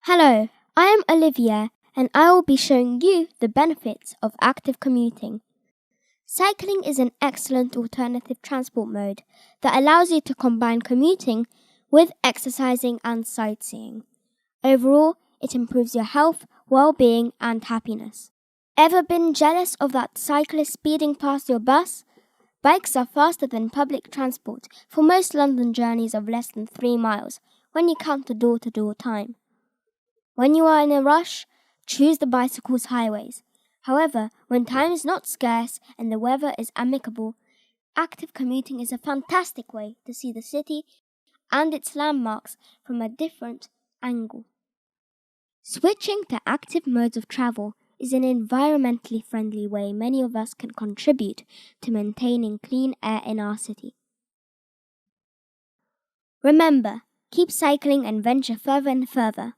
Hello, I am Olivier and I will be showing you the benefits of active commuting. Cycling is an excellent alternative transport mode that allows you to combine commuting with exercising and sightseeing. Overall, it improves your health, well-being and happiness. Ever been jealous of that cyclist speeding past your bus? Bikes are faster than public transport for most London journeys of less than 3 miles when you count the door-to-door time. When you are in a rush, choose the bicycle's highways. However, when time is not scarce and the weather is amicable, active commuting is a fantastic way to see the city and its landmarks from a different angle. Switching to active modes of travel is an environmentally friendly way many of us can contribute to maintaining clean air in our city. Remember, keep cycling and venture further and further.